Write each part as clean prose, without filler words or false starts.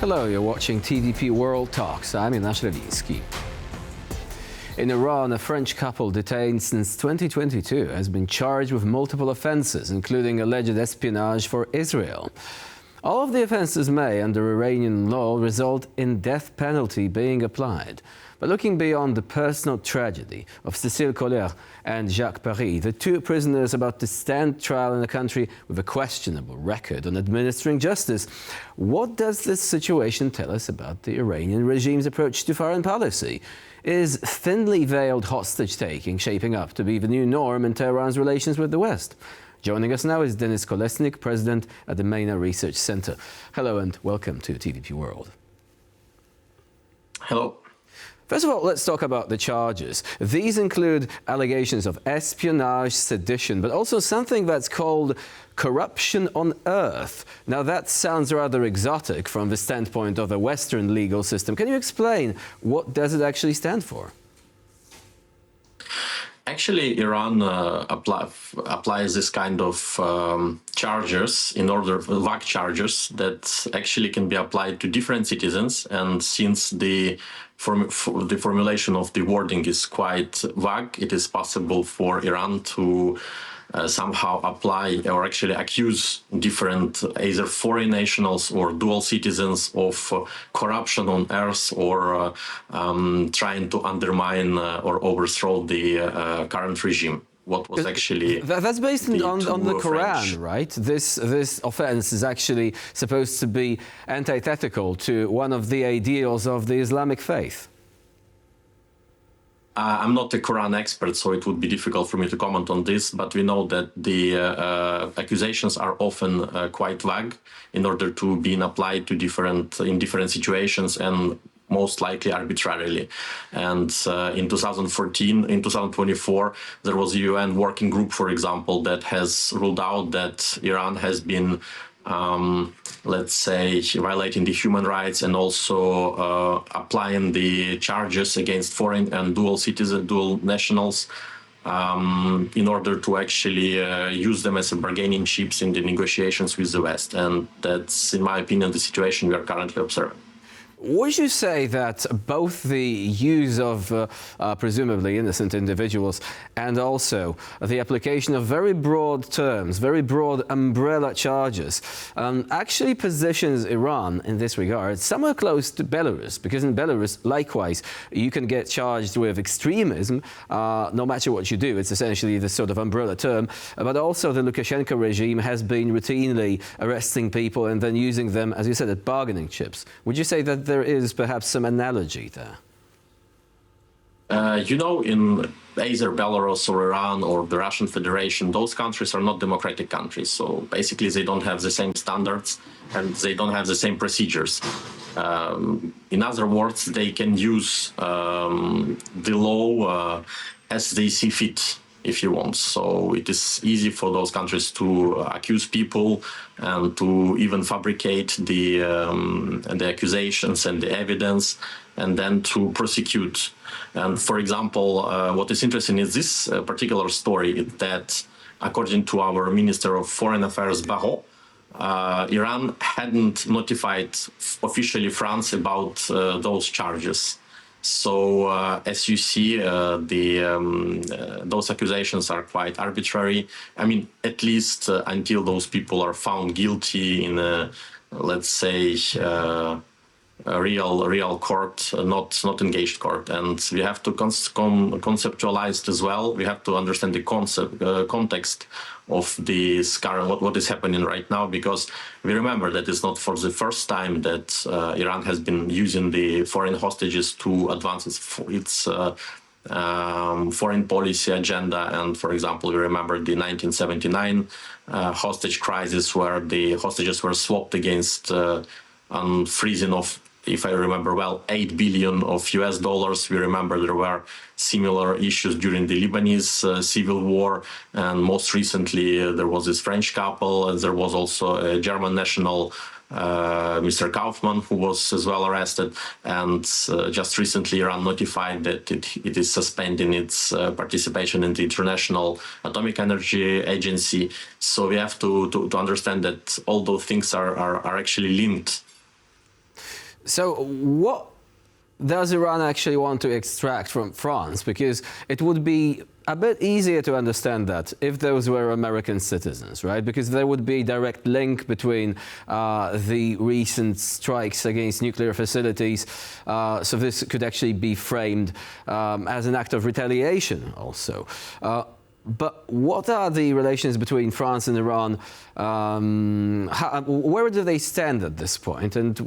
Hello, you're watching TVP World Talks. I'm MENA Research Center. In Iran, a French couple detained since 2022 has been charged with multiple offenses, including alleged espionage for Israel. All of the offenses may, under Iranian law, result in death penalty being applied. But looking beyond the personal tragedy of Cécile Colère and Jacques Paris, the two prisoners about to stand trial in a country with a questionable record on administering justice, what does this situation tell us about the Iranian regime's approach to foreign policy? Is thinly veiled hostage-taking shaping up to be the new norm in Tehran's relations with the West? Joining us now is Kolesnyk, president at the MENA Research Center. Hello and welcome to TVP World. Hello. First of all, let's talk about the charges. These include allegations of espionage, sedition, but also something that's called corruption on earth. Now, that sounds rather exotic from the standpoint of the Western legal system. Can you explain what does it actually stand for? Actually, Iran applies this kind of charges vague charges that actually can be applied to different citizens. And since the formulation of the wording is quite vague, it is possible for Iran to somehow apply or actually accuse different either foreign nationals or dual citizens of corruption on earth or trying to undermine or overthrow the current regime. What was actually that's based on the Quran, French. right? This offense is actually supposed to be antithetical to one of the ideals of the Islamic faith. I'm not a Quran expert, so it would be difficult for me to comment on this, but we know that the accusations are often quite vague in order to be applied to in different situations and most likely arbitrarily. And in 2024, there was a UN working group, for example, that has ruled out that Iran has been let's say, violating the human rights and also applying the charges against foreign and dual nationals in order to actually use them as bargaining chips in the negotiations with the West. And that's, in my opinion, the situation we are currently observing. Would you say that both the use of presumably innocent individuals and also the application of very broad terms, very broad umbrella charges, actually positions Iran in this regard somewhere close to Belarus? Because in Belarus, likewise, you can get charged with extremism no matter what you do. It's essentially the sort of umbrella term. But also the Lukashenko regime has been routinely arresting people and then using them, as you said, as bargaining chips. Would you say that there is perhaps some analogy there? You know, in either Belarus or Iran or the Russian Federation, those countries are not democratic countries. So basically, they don't have the same standards and they don't have the same procedures. In other words, they can use the law as they see fit, if you want. So it is easy for those countries to accuse people and to even fabricate the accusations and the evidence and then to prosecute. And for example, what is interesting is this particular story that, according to our Minister of Foreign Affairs, Barrot, Iran hadn't notified officially France about those charges. So, as you see, those accusations are quite arbitrary. I mean, at least until those people are found guilty in a, let's say, a real court, not engaged court. And we have to conceptualize as well. We have to understand the context of this current, what is happening right now, because we remember that it's not for the first time that Iran has been using the foreign hostages to advance its foreign policy agenda. And for example, we remember the 1979 hostage crisis, where the hostages were swapped against freezing of, if I remember well, $8 billion of US dollars. We remember there were similar issues during the Lebanese civil war, and most recently there was this French couple, and there was also a German national, Mr. Kaufman, who was as well arrested. And just recently Iran notified that it is suspending its participation in the International Atomic Energy Agency. So we have to understand that all those things are actually linked. So what does Iran actually want to extract from France? Because it would be a bit easier to understand that if those were American citizens, right? Because there would be a direct link between the recent strikes against nuclear facilities. So this could actually be framed as an act of retaliation also. But what are the relations between France and Iran? Where do they stand at this point? And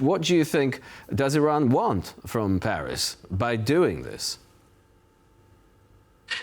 what do you think does Iran want from Paris by doing this?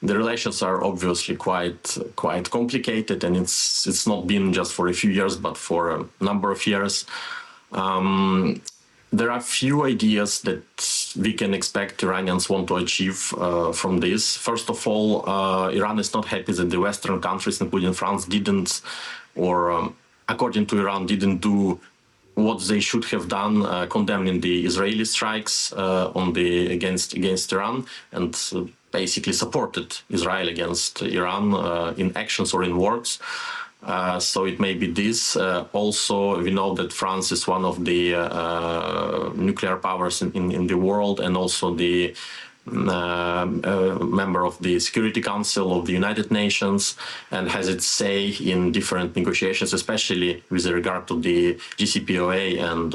The relations are obviously quite complicated, and it's not been just for a few years, but for a number of years. There are few ideas that we can expect Iranians want to achieve from this. First of all, Iran is not happy that the Western countries, including France, didn't, or according to Iran, didn't do what they should have done, condemning the Israeli strikes against Iran, and basically supported Israel against Iran in actions or in words. So it may be this. Also, we know that France is one of the nuclear powers in the world, and also the member of the Security Council of the United Nations, and has its say in different negotiations, especially with regard to the JCPOA and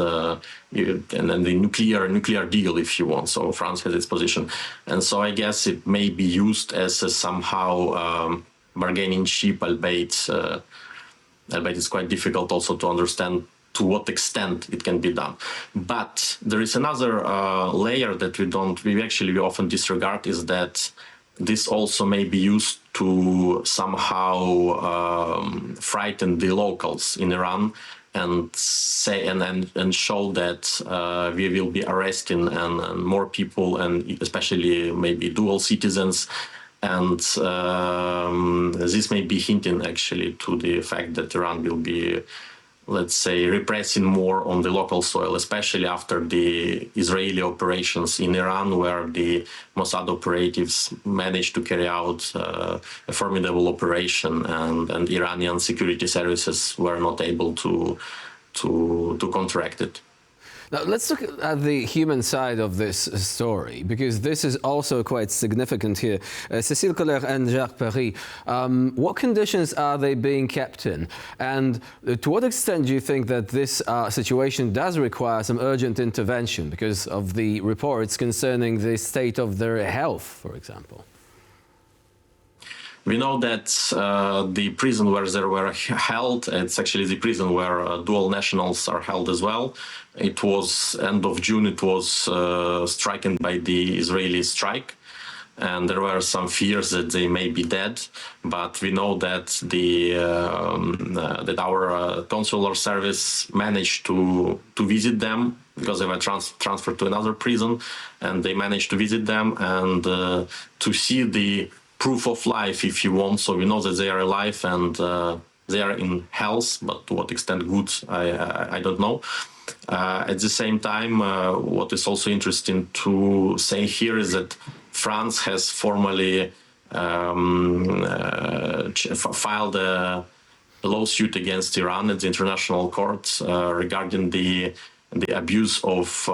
the nuclear deal, if you want. So France has its position, and so I guess it may be used as a somehow bargaining chip, albeit it's quite difficult also to understand to what extent it can be done. But there is another layer that we often disregard, is that this also may be used to somehow frighten the locals in Iran and say and show that we will be arresting and more people, and especially maybe dual citizens. And this may be hinting actually to the fact that Iran will be, let's say, repressing more on the local soil, especially after the Israeli operations in Iran, where the Mossad operatives managed to carry out a formidable operation, and Iranian security services were not able to counteract it. Now, let's look at the human side of this story, because this is also quite significant here. Cécile Colère and Jacques Paris, what conditions are they being kept in? And to what extent do you think that this situation does require some urgent intervention because of the reports concerning the state of their health, for example? We know that the prison where they were held, it's actually the prison where dual nationals are held as well. It was end of June, it was stricken by the Israeli strike. And there were some fears that they may be dead, but we know that that our consular service managed to visit them, because they were transferred to another prison, and they managed to visit them and to see the proof of life, if you want. So we know that they are alive and they are in health, but to what extent good, I don't know. At the same time, what is also interesting to say here is that France has formally filed a lawsuit against Iran at the international court regarding the abuse of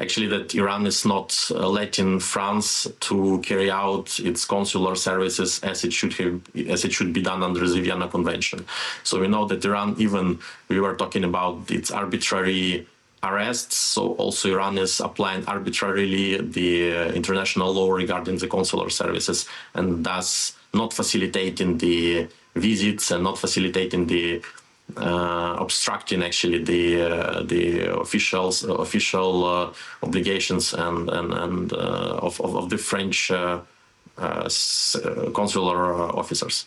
actually that Iran is not letting France to carry out its consular services as it should be done under the Vienna Convention. So we know that Iran, even we were talking about its arbitrary arrests, so also Iran is applying arbitrarily the international law regarding the consular services, and thus not facilitating the visits and not facilitating the obstructing actually the official obligations and of the French consular officers.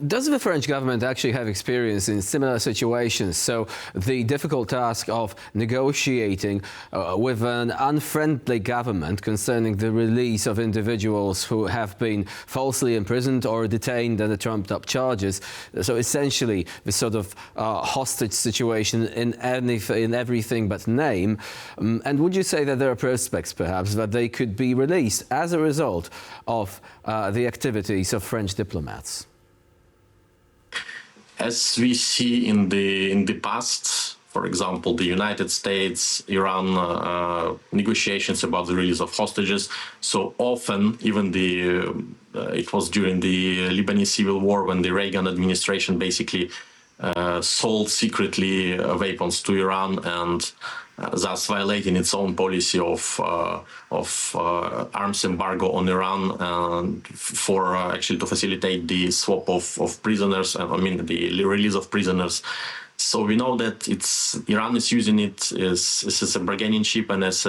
Does the French government actually have experience in similar situations? So the difficult task of negotiating with an unfriendly government concerning the release of individuals who have been falsely imprisoned or detained under trumped-up charges. So essentially, the sort of hostage situation in everything but name. And would you say that there are prospects, perhaps, that they could be released as a result of the activities of French diplomats? As we see in the past, for example, the United States, Iran negotiations about the release of hostages. So often, even it was during the Lebanese civil war when the Reagan administration basically sold secretly weapons to Iran and thus violating its own policy of arms embargo on Iran for actually to facilitate the swap of prisoners, the release of prisoners. So we know that Iran is using it as a bargaining chip and as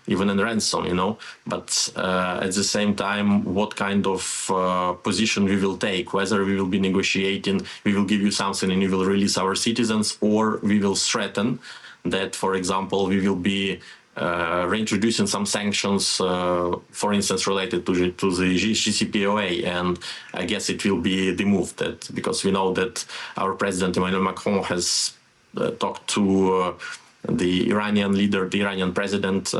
even a ransom, But at the same time, what kind of position we will take, whether we will be negotiating, we will give you something and we will release our citizens, or we will threaten that, for example, we will be reintroducing some sanctions, for instance, related to the JCPOA, and I guess it will be the move because we know that our president Emmanuel Macron has talked to the Iranian leader, the Iranian president,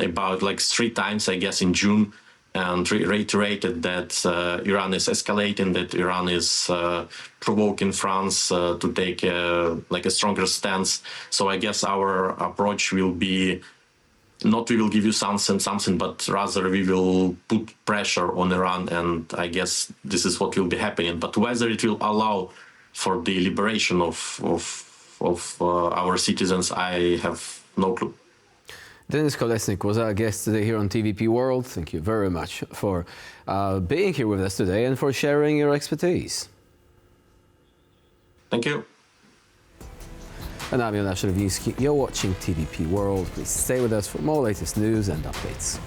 about like 3 times, I guess, in June, and reiterated that Iran is escalating, that Iran is provoking France to take a stronger stance. So I guess our approach will be not we will give you something, but rather we will put pressure on Iran, and I guess this is what will be happening. But whether it will allow for the liberation of our citizens, I have no clue. Denis Kolesnyk was our guest today here on TVP World. Thank you very much for being here with us today and for sharing your expertise. Thank you. And I'm MENA Research Center. You're watching TVP World. Please stay with us for more latest news and updates.